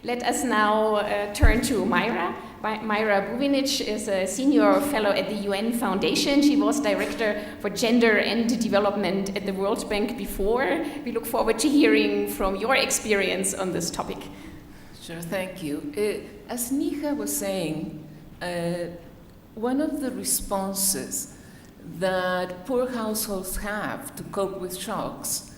Let us now turn to Mayra. Mayra Buvinic is a senior fellow at the UN Foundation. She was director for gender and development at the World Bank before. We look forward to hearing from your experience on this topic. Sure, thank you. As Nija was saying, one of the responses that poor households have to cope with shocks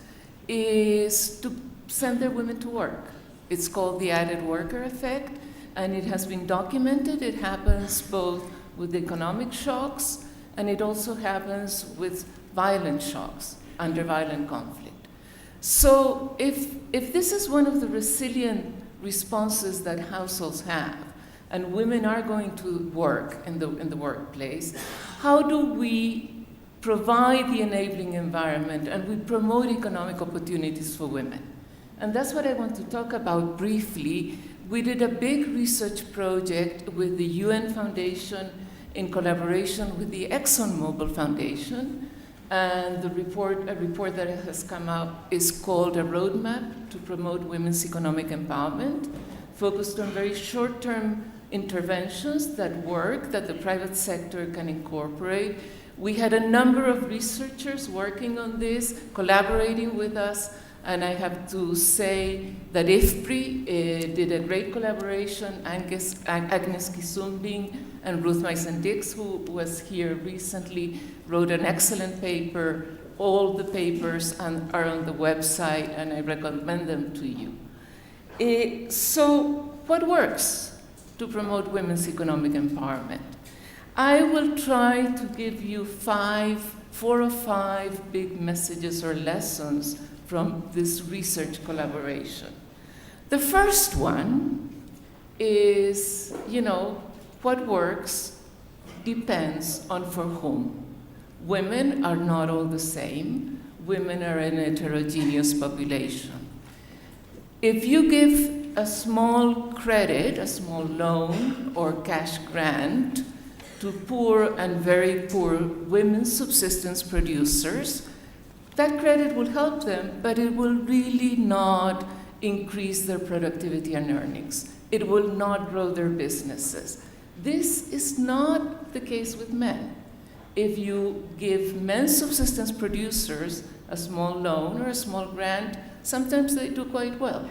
is to send their women to work. It's called the added worker effect, and it has been documented. It happens both with economic shocks, and it also happens with violent shocks under violent conflict. So if this is one of the resilient responses that households have, and women are going to work in the workplace, how do we provide the enabling environment and we promote economic opportunities for women? And that's what I want to talk about briefly. We did a big research project with the UN Foundation in collaboration with the ExxonMobil Foundation. And a report that has come out is called A Roadmap to Promote Women's Economic Empowerment, focused on very short-term interventions that work, that the private sector can incorporate. We had a number of researchers working on this, collaborating with us, and I have to say that IFPRI did a great collaboration. Agnes Kisumbing and Ruth Mason-Dix, who was here recently, wrote an excellent paper. All the papers are on the website, and I recommend them to you. So what works to promote women's economic empowerment? I will try to give you 4 or 5 big messages or lessons from this research collaboration. The first one is, what works depends on for whom. Women are not all the same. Women are an heterogeneous population. If you give a small credit, a small loan or cash grant to poor and very poor women's subsistence producers, that credit will help them, but it will really not increase their productivity and earnings. It will not grow their businesses. This is not the case with men. If you give men's subsistence producers a small loan or a small grant, sometimes they do quite well.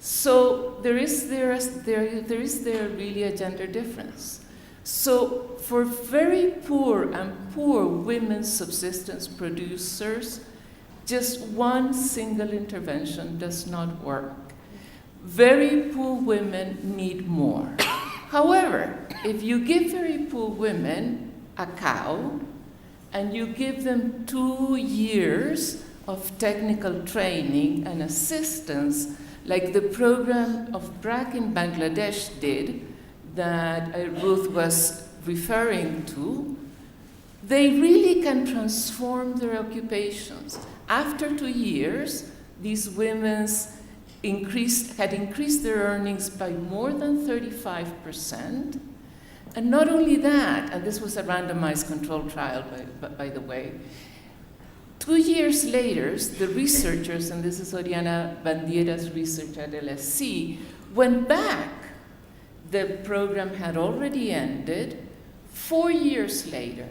So there is really a gender difference. So for very poor and poor women's subsistence producers, just one single intervention does not work. Very poor women need more. However, if you give very poor women a cow and you give them 2 years of technical training and assistance, like the program of BRAC in Bangladesh did, that Ruth was referring to, they really can transform their occupations. After 2 years, these women had increased their earnings by more than 35%. And not only that, and this was a randomized control trial, by the way, 2 years later, the researchers, and this is Oriana Bandiera's research at LSE, went back. The program had already ended. 4 years later,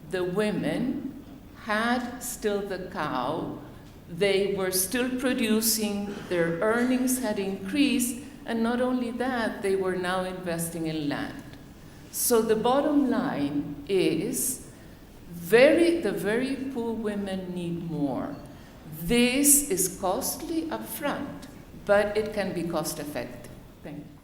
the women had still the cow. They were still producing. Their earnings had increased. And not only that, they were now investing in land. So the bottom line is the very poor women need more. This is costly upfront, but it can be cost effective. Thank you.